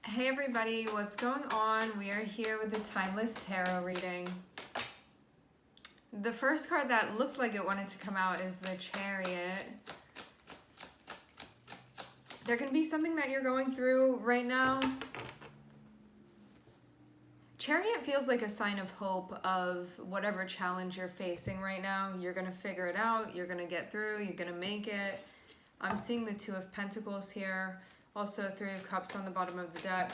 Hey everybody, what's going on? We are here with the Timeless Tarot reading. The first card that looked like it wanted to come out is the Chariot. There can be something that you're going through right now. Chariot feels like a sign of hope of whatever challenge you're facing right now. You're going to figure it out. You're going to get through. You're going to make it. I'm seeing the Two of Pentacles here. Also, Three of Cups on the bottom of the deck.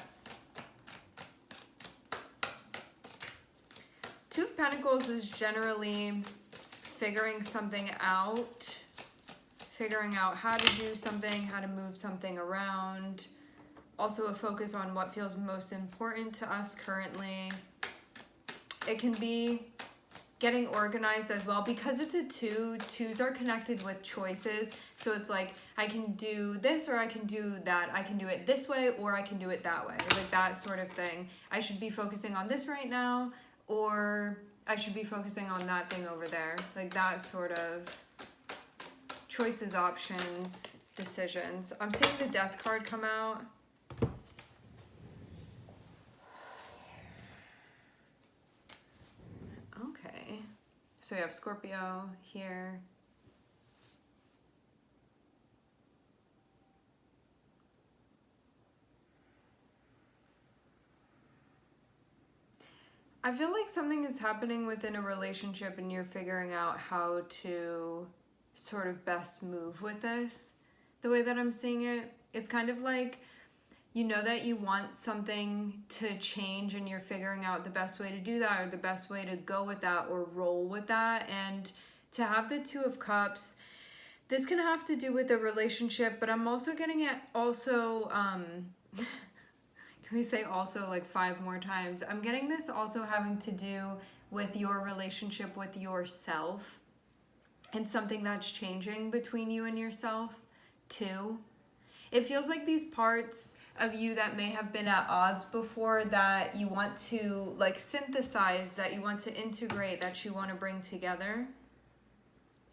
Two of Pentacles is generally figuring something out. Figuring out how to do something, how to move something around. Also a focus on what feels most important to us currently. It can be getting organized as well. Because it's a two, twos are connected with choices. So it's like, I can do this or I can do that. I can do it this way or I can do it that way. Like that sort of thing. I should be focusing on this right now or I should be focusing on that thing over there. Like that sort of choices, options, decisions. I'm seeing the Death card come out. Okay. So we have Scorpio here. I feel like something is happening within a relationship and you're figuring out how to sort of best move with this. The way that I'm seeing it, it's kind of like you know that you want something to change and you're figuring out the best way to do that or the best way to go with that or roll with that. And to have the Two of Cups, this can have to do with a relationship, but I'm also getting it also, can we say also like 5 more times? I'm getting this also having to do with your relationship with yourself and something that's changing between you and yourself too. It feels like these parts of you that may have been at odds before that you want to like synthesize, that you want to integrate, that you want to bring together.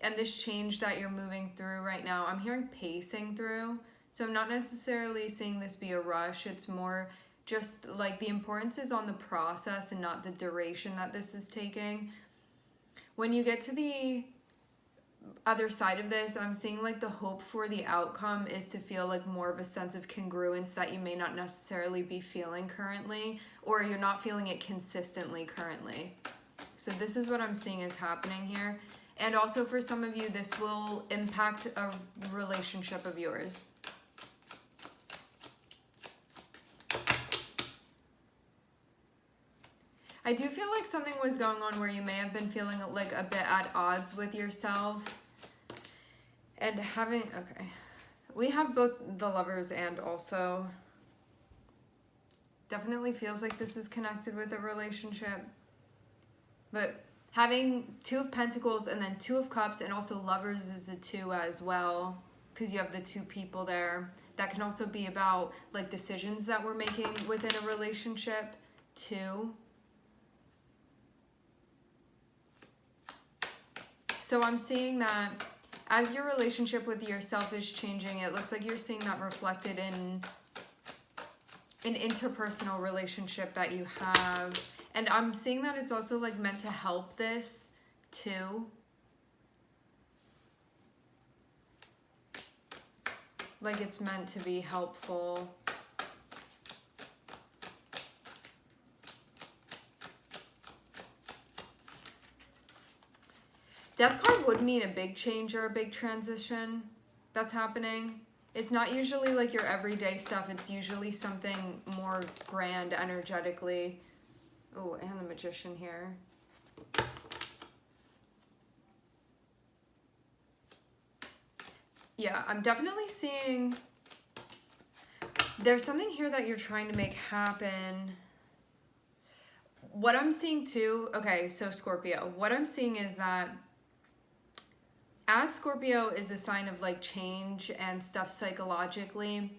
And this change that you're moving through right now, I'm hearing pacing through. So I'm not necessarily seeing this be a rush. It's more just like the importance is on the process and not the duration that this is taking. When you get to the other side of this, I'm seeing like the hope for the outcome is to feel like more of a sense of congruence that you may not necessarily be feeling currently, or you're not feeling it consistently currently. So this is what I'm seeing is happening here. And also for some of you, this will impact a relationship of yours. I do feel like something was going on where you may have been feeling like a bit at odds with yourself. And having, okay, we have both the Lovers and also definitely feels like this is connected with a relationship. But having Two of Pentacles and then Two of Cups and also Lovers is a 2 as well, because you have the 2 people there. That can also be about like decisions that we're making within a relationship too. So I'm seeing that as your relationship with yourself is changing, it looks like you're seeing that reflected in an interpersonal relationship that you have. And I'm seeing that it's also like meant to help this too. Like it's meant to be helpful. Death card would mean a big change or a big transition that's happening. It's not usually like your everyday stuff. It's usually something more grand energetically. Oh, and the Magician here. Yeah, I'm definitely seeing there's something here that you're trying to make happen. What I'm seeing too, okay, so Scorpio, what I'm seeing is that as Scorpio is a sign of like change and stuff psychologically,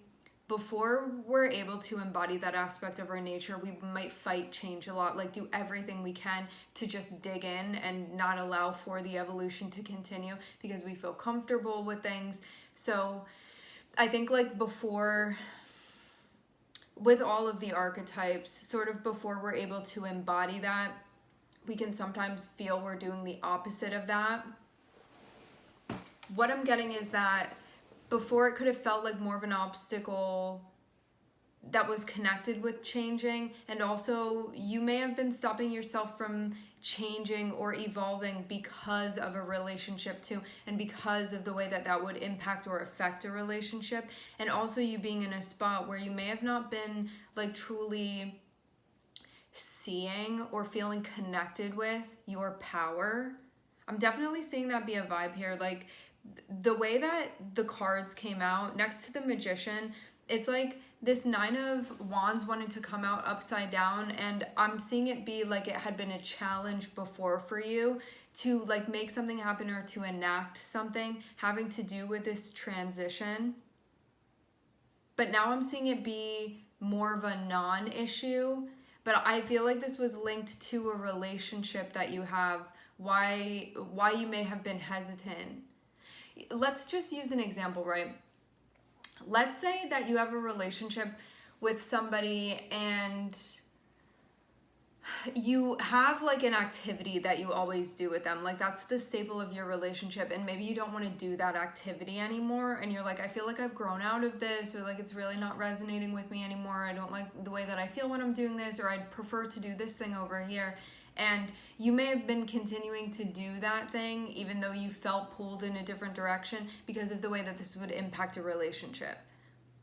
before we're able to embody that aspect of our nature, we might fight change a lot, like do everything we can to just dig in and not allow for the evolution to continue because we feel comfortable with things. So I think like before with all of the archetypes, sort of before we're able to embody that, we can sometimes feel we're doing the opposite of that. What I'm getting is that before it could have felt like more of an obstacle that was connected with changing, and also you may have been stopping yourself from changing or evolving because of a relationship too, and because of the way that that would impact or affect a relationship, and also you being in a spot where you may have not been like truly seeing or feeling connected with your power. I'm definitely seeing that be a vibe here. Like the way that the cards came out next to the Magician, it's like this Nine of Wands wanted to come out upside down, and I'm seeing it be like it had been a challenge before for you to like make something happen or to enact something having to do with this transition. But now I'm seeing it be more of a non-issue, but I feel like this was linked to a relationship that you have, why you may have been hesitant. Let's just use an example, right? Let's say that you have a relationship with somebody and you have like an activity that you always do with them. Like that's the staple of your relationship, and maybe you don't want to do that activity anymore, and you're like, I feel like I've grown out of this, or like it's really not resonating with me anymore. I don't like the way that I feel when I'm doing this, or I'd prefer to do this thing over here. And you may have been continuing to do that thing even though you felt pulled in a different direction because of the way that this would impact a relationship.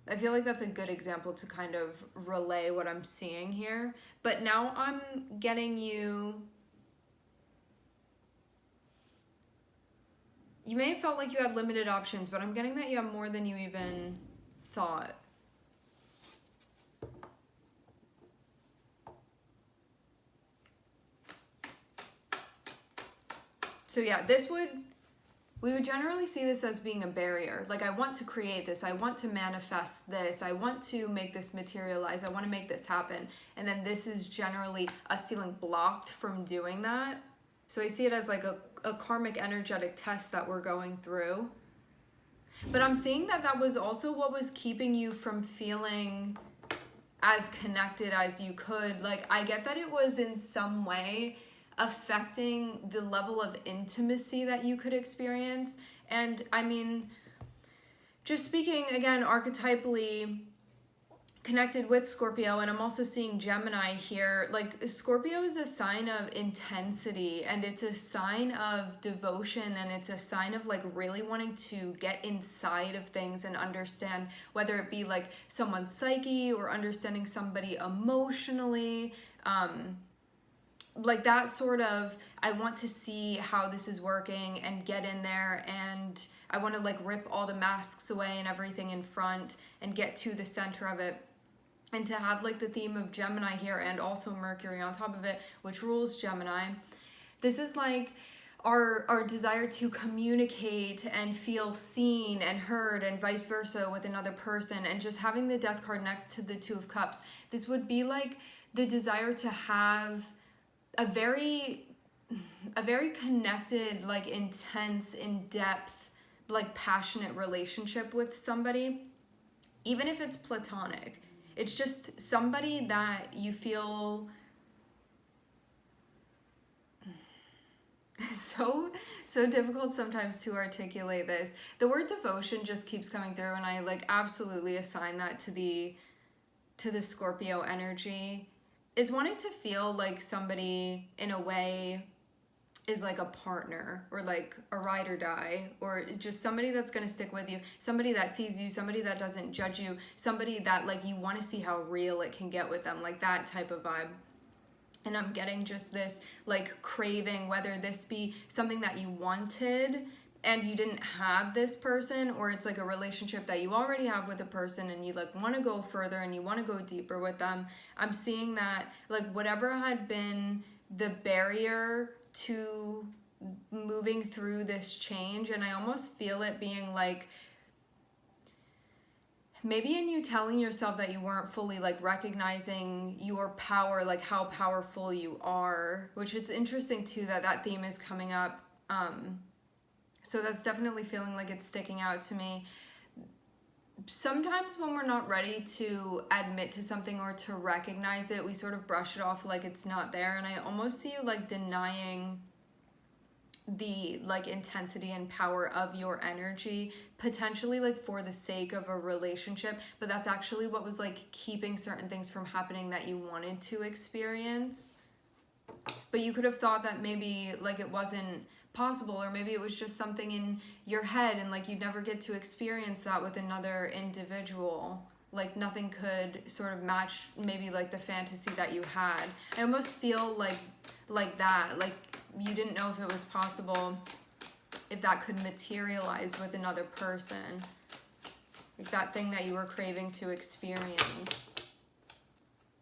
I feel like that's a good example to kind of relay what I'm seeing here. But now I'm getting you may have felt like you had limited options, but I'm getting that you have more than you even thought. So yeah, we would generally see this as being a barrier. Like, I want to create this, I want to manifest this, I want to make this materialize, I want to make this happen. And then this is generally us feeling blocked from doing that. So I see it as like a karmic energetic test that we're going through. But I'm seeing that that was also what was keeping you from feeling as connected as you could. Like, I get that it was in some way affecting the level of intimacy that you could experience. And I mean, just speaking again archetypally connected with Scorpio, and I'm also seeing Gemini here. Like, Scorpio is a sign of intensity, and it's a sign of devotion, and it's a sign of like really wanting to get inside of things and understand, whether it be like someone's psyche or understanding somebody emotionally, like that sort of, I want to see how this is working and get in there, and I want to like rip all the masks away and everything in front and get to the center of it. And to have like the theme of Gemini here and also Mercury on top of it, which rules Gemini. This is like our desire to communicate and feel seen and heard and vice versa with another person. And just having the Death card next to the Two of Cups, this would be like the desire to have a very connected, like intense, in-depth, like passionate relationship with somebody, even if it's platonic. It's just somebody that you feel so difficult sometimes to articulate this. The word devotion just keeps coming through, and I like absolutely assign that to the Scorpio energy. Is wanting to feel like somebody in a way is like a partner, or like a ride or die, or just somebody that's going to stick with you, somebody that sees you, somebody that doesn't judge you, somebody that like you want to see how real it can get with them, like that type of vibe. And I'm getting just this like craving, whether this be something that you wanted and you didn't have this person, or it's like a relationship that you already have with a person and you like want to go further and you want to go deeper with them. I'm seeing that like whatever had been the barrier to moving through this change, and I almost feel it being like maybe in you telling yourself that you weren't fully like recognizing your power, like how powerful you are, which it's interesting too that theme is coming up. So that's definitely feeling like it's sticking out to me. sometimes when we're not ready to admit to something or to recognize it, we sort of brush it off like it's not there. And I almost see you like denying the like intensity and power of your energy, potentially like for the sake of a relationship, but that's actually what was like keeping certain things from happening that you wanted to experience. But you could have thought that maybe like it wasn't possible, or maybe it was just something in your head and like you'd never get to experience that with another individual. Like nothing could sort of match maybe like the fantasy that you had. I almost feel like that, like you didn't know if it was possible, if that could materialize with another person, like that thing that you were craving to experience.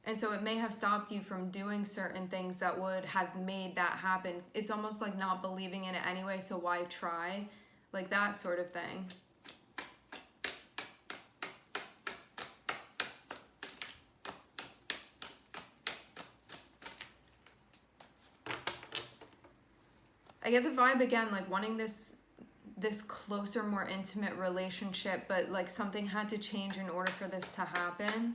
And so it may have stopped you from doing certain things that would have made that happen. It's almost like not believing in it anyway, so why try? Like that sort of thing. I get the vibe again, like wanting this closer, more intimate relationship, but like something had to change in order for this to happen.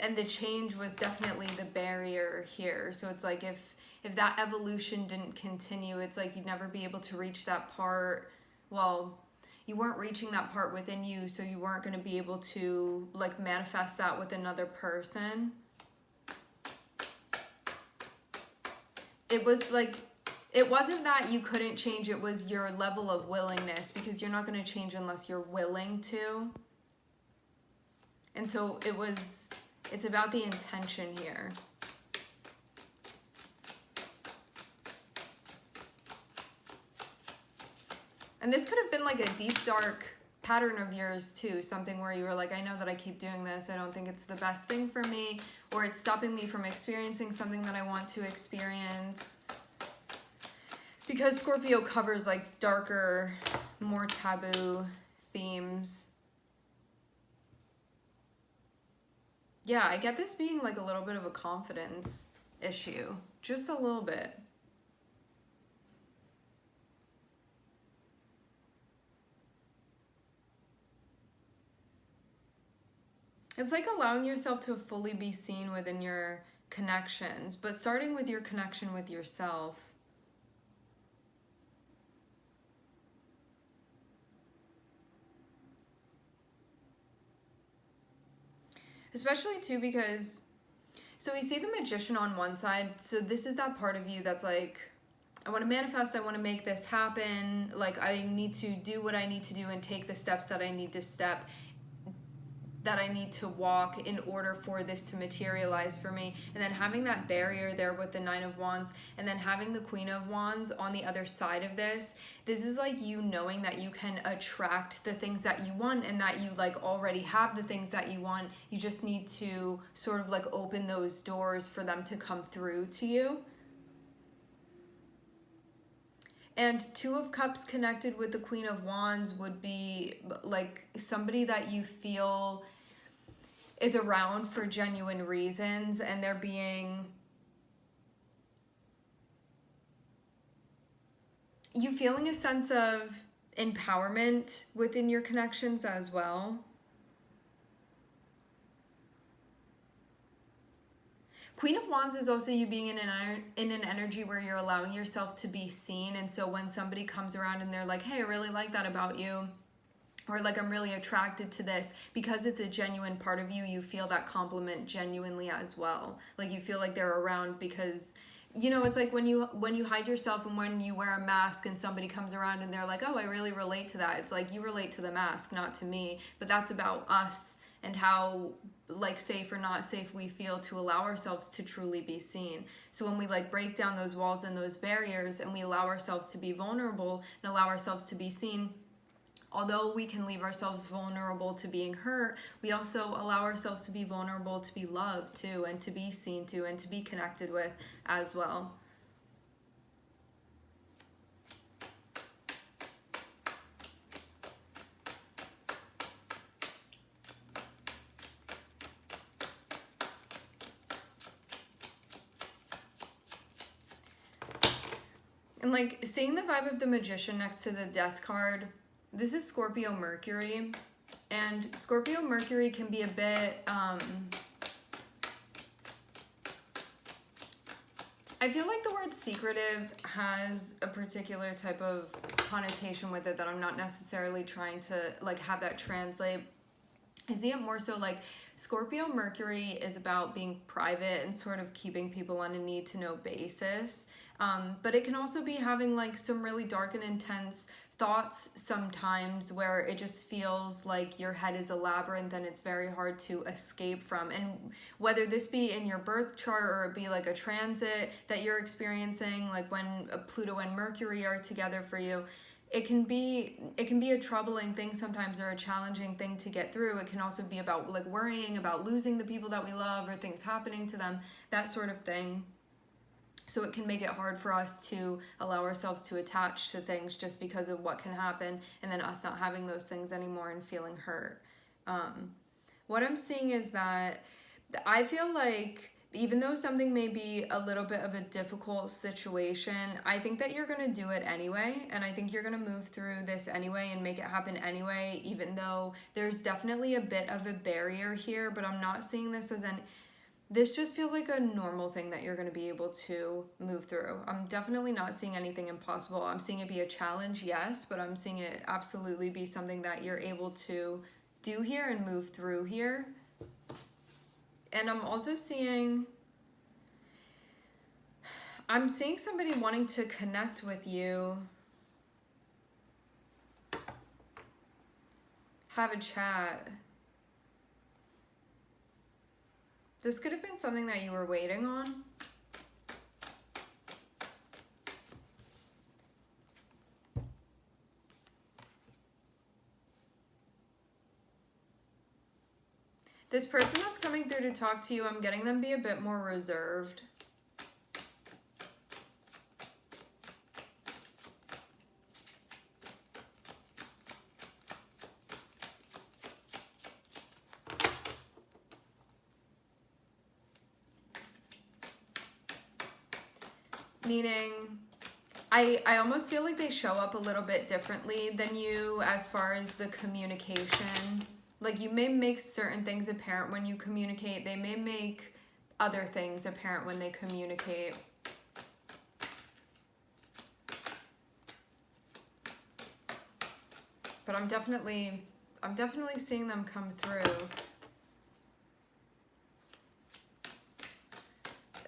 And the change was definitely the barrier here. So it's like if that evolution didn't continue, it's like you'd never be able to reach that part. Well, you weren't reaching that part within you, so you weren't going to be able to like manifest that with another person. It was like, it wasn't that you couldn't change, it was your level of willingness, because you're not going to change unless you're willing to. And so it's about the intention here. And this could have been like a deep, dark pattern of yours too. Something where you were like, I know that I keep doing this. I don't think it's the best thing for me. Or it's stopping me from experiencing something that I want to experience. Because Scorpio covers like darker, more taboo themes. Yeah, I get this being like a little bit of a confidence issue. Just a little bit. It's like allowing yourself to fully be seen within your connections, but starting with your connection with yourself. Especially too because, so we see the Magician on one side, so this is that part of you that's like, I want to manifest, I want to make this happen, like I need to do what I need to do and take the steps that I need to walk in order for this to materialize for me. And then having that barrier there with the Nine of Wands, and then having the Queen of Wands on the other side of this. This is like you knowing that you can attract the things that you want, and that you like already have the things that you want. You just need to sort of like open those doors for them to come through to you. And Two of Cups connected with the Queen of Wands would be like somebody that you feel is around for genuine reasons, and they're being, you feeling a sense of empowerment within your connections as well. Queen of Wands is also you being in an energy where you're allowing yourself to be seen. And so when somebody comes around and they're like, hey, I really like that about you, or like I'm really attracted to this, because it's a genuine part of you, you feel that compliment genuinely as well. Like you feel like they're around because, you know, it's like when you hide yourself and when you wear a mask and somebody comes around and they're like, oh, I really relate to that. It's like you relate to the mask, not to me. But that's about us and how like safe or not safe we feel to allow ourselves to truly be seen. So when we like break down those walls and those barriers and we allow ourselves to be vulnerable and allow ourselves to be seen, although we can leave ourselves vulnerable to being hurt, we also allow ourselves to be vulnerable to be loved too, and to be seen to, and to be connected with as well. And like seeing the vibe of the Magician next to the Death card, This is Scorpio Mercury, and Scorpio Mercury can be a bit, I feel like the word secretive has a particular type of connotation with it that I'm not necessarily trying to like have that translate. I see it more so like Scorpio Mercury is about being private and sort of keeping people on a need to know basis. But it can also be having like some really dark and intense thoughts sometimes where it just feels like your head is a labyrinth and it's very hard to escape from. And whether this be in your birth chart or it be like a transit that you're experiencing, like when Pluto and Mercury are together for you, it can be a troubling thing sometimes, or a challenging thing to get through. It can also be about like worrying about losing the people that we love or things happening to them, that sort of thing. So it can make it hard for us to allow ourselves to attach to things just because of what can happen, and then us not having those things anymore and feeling hurt. What I'm seeing is that I feel like even though something may be a little bit of a difficult situation, I think that you're going to do it anyway. And I think you're going to move through this anyway and make it happen anyway, even though there's definitely a bit of a barrier here. But I'm not seeing this as this just feels like a normal thing that you're going to be able to move through. I'm definitely not seeing anything impossible. I'm seeing it be a challenge, yes, but I'm seeing it absolutely be something that you're able to do here and move through here. And I'm also seeing somebody wanting to connect with you, have a chat. This could have been something that you were waiting on. This person that's coming through to talk to you, I'm getting them be a bit more reserved. Meaning, I almost feel like they show up a little bit differently than you as far as the communication. Like, you may make certain things apparent when you communicate. They may make other things apparent when they communicate. But I'm definitely seeing them come through.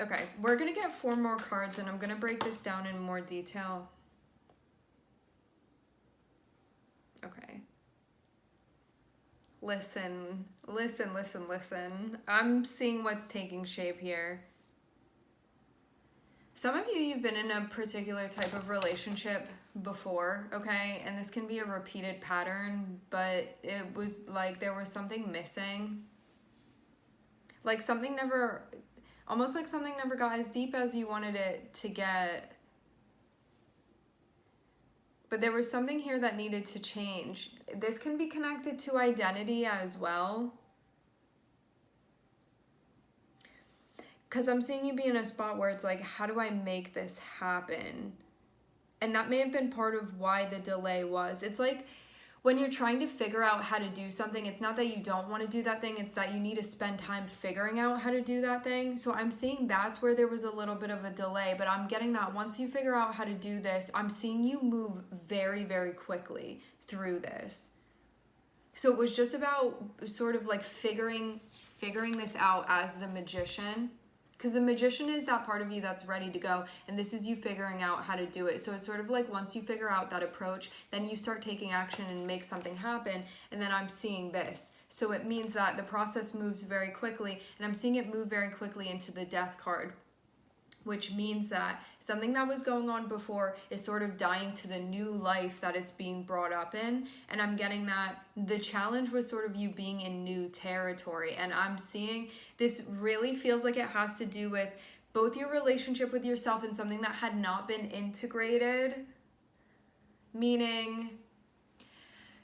Okay, we're going to get 4 more cards, and I'm going to break this down in more detail. Okay. Listen. I'm seeing what's taking shape here. Some of you've been in a particular type of relationship before, okay? And this can be a repeated pattern, but it was like there was something missing. Like something never... Almost like something never got as deep as you wanted it to get. But there was something here that needed to change. This can be connected to identity as well. Because I'm seeing you be in a spot where it's like, how do I make this happen? And that may have been part of why the delay was. It's like when you're trying to figure out how to do something, it's not that you don't want to do that thing, it's that you need to spend time figuring out how to do that thing. So I'm seeing that's where there was a little bit of a delay, but I'm getting that once you figure out how to do this, I'm seeing you move very, very quickly through this. So it was just about sort of like figuring this out as the magician. Because the magician is that part of you that's ready to go, and this is you figuring out how to do it. So it's sort of like once you figure out that approach, then you start taking action and make something happen, and then I'm seeing this. So it means that the process moves very quickly, and I'm seeing it move very quickly into the Death card, which means that something that was going on before is sort of dying to the new life that it's being brought up in. And I'm getting that the challenge was sort of you being in new territory. And I'm seeing this really feels like it has to do with both your relationship with yourself and something that had not been integrated. Meaning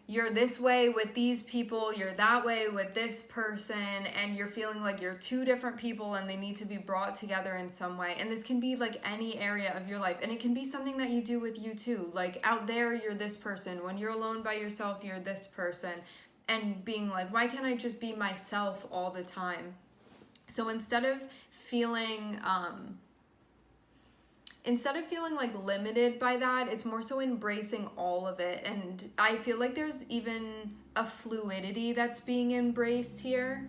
you're this way with these people, you're that way with this person, and you're feeling like you're two different people and they need to be brought together in some way. And this can be like any area of your life, and it can be something that you do with you too. Like out there, you're this person. When you're alone by yourself, you're this person. And being like, why can't I just be myself all the time? So instead of feeling like limited by that, it's more so embracing all of it. And I feel like there's even a fluidity that's being embraced here.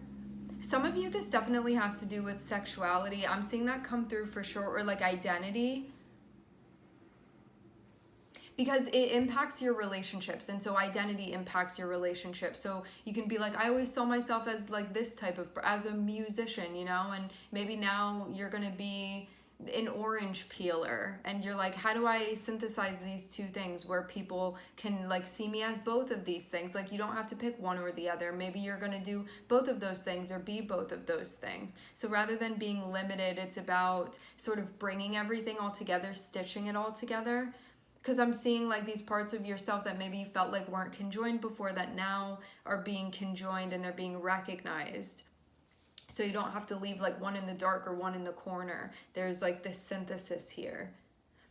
Some of you, this definitely has to do with sexuality. I'm seeing that come through for sure, or like identity, because it impacts your relationships. And so identity impacts your relationships. So you can be like, I always saw myself as like this type of, as a musician, you know, and maybe now you're going to be an orange peeler, and you're like, how do I synthesize these two things where people can like see me as both of these things? Like, you don't have to pick one or the other. Maybe you're going to do both of those things or be both of those things. So rather than being limited, it's about sort of bringing everything all together, stitching it all together. Because I'm seeing like these parts of yourself that maybe you felt like weren't conjoined before, that now are being conjoined and they're being recognized. So you don't have to leave like one in the dark or one in the corner. There's like this synthesis here.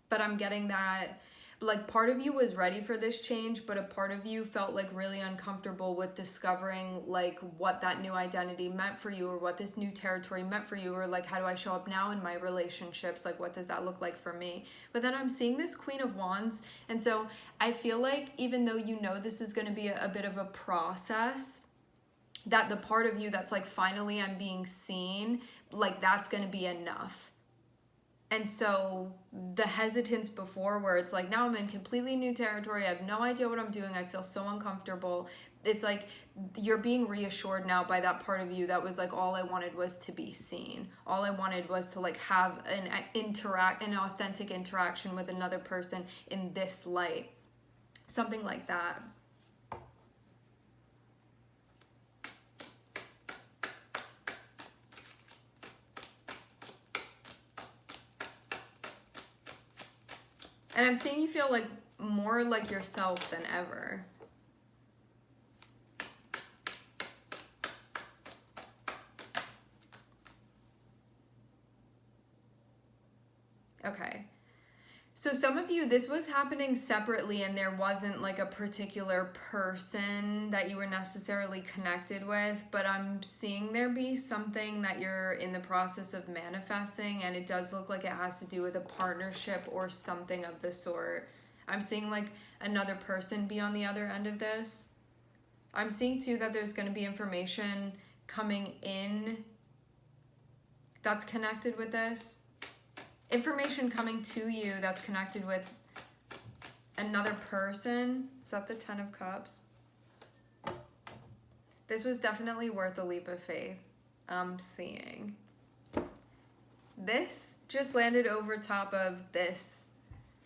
But I'm getting that like part of you was ready for this change, but a part of you felt like really uncomfortable with discovering like what that new identity meant for you, or what this new territory meant for you, or like, how do I show up now in my relationships? Like, what does that look like for me? But then I'm seeing this Queen of Wands. And so I feel like even though you know this is going to be a bit of a process, that the part of you that's like, finally I'm being seen, like that's going to be enough. And so the hesitance before, where it's like, now I'm in completely new territory, I have no idea what I'm doing, I feel so uncomfortable. It's like you're being reassured now by that part of you that was like, all I wanted was to be seen. All I wanted was to like have an authentic interaction with another person in this light. Something like that. And I'm seeing you feel like more like yourself than ever. Okay. So some of you, this was happening separately and there wasn't like a particular person that you were necessarily connected with, but I'm seeing there be something that you're in the process of manifesting, and it does look like it has to do with a partnership or something of the sort. I'm seeing like another person be on the other end of this. I'm seeing too that there's going to be information coming in that's connected with this. Information coming to you that's connected with another person. Is that the 10 of Cups? This was definitely worth a leap of faith. I'm seeing. This just landed over top of this.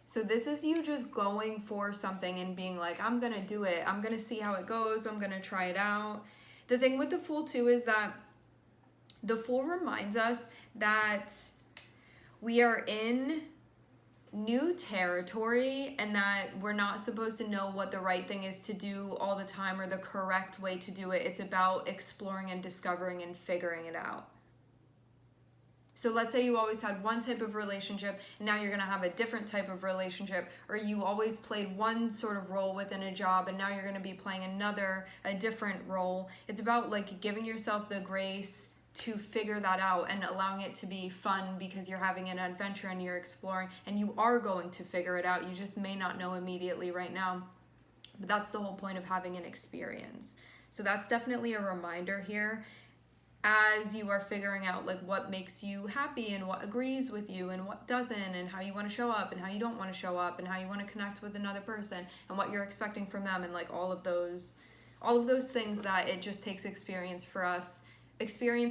So this is you just going for something and being like, I'm going to do it. I'm going to see how it goes. I'm going to try it out. The thing with the Fool too is that the Fool reminds us that we are in new territory, and that we're not supposed to know what the right thing is to do all the time or the correct way to do it. It's about exploring and discovering and figuring it out. So let's say you always had one type of relationship and now you're going to have a different type of relationship, or you always played one sort of role within a job and now you're going to be playing a different role. It's about like giving yourself the grace to figure that out and allowing it to be fun, because you're having an adventure and you're exploring and you are going to figure it out. You just may not know immediately right now, but that's the whole point of having an experience. So that's definitely a reminder here as you are figuring out like what makes you happy and what agrees with you and what doesn't, and how you want to show up and how you don't want to show up, and how you want to connect with another person and what you're expecting from them, and like all of those things that it just takes experience,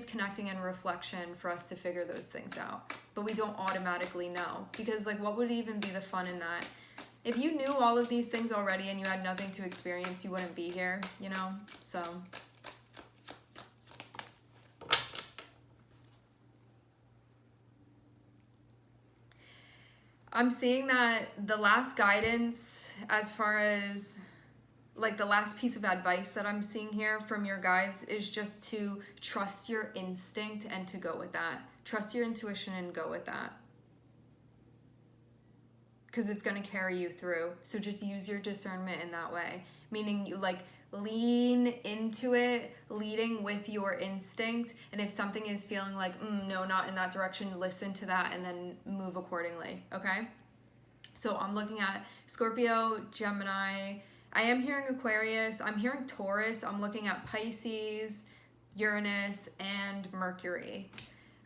connecting, and reflection for us to figure those things out. But we don't automatically know, because like what would even be the fun in that? If you knew all of these things already and you had nothing to experience, you wouldn't be here, you know? So I'm seeing that the last guidance as far as like the last piece of advice that I'm seeing here from your guides is just to trust your instinct and to go with that. Trust your intuition and go with that. Because it's going to carry you through. So just use your discernment in that way. Meaning you like lean into it, leading with your instinct. And if something is feeling like, no, not in that direction, listen to that and then move accordingly. Okay? So I'm looking at Scorpio, Gemini. I am hearing Aquarius. I'm hearing Taurus. I'm looking at Pisces, Uranus, and Mercury.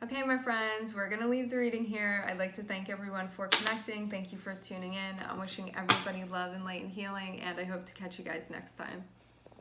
Okay, my friends, we're going to leave the reading here. I'd like to thank everyone for connecting. Thank you for tuning in. I'm wishing everybody love and light and healing, and I hope to catch you guys next time.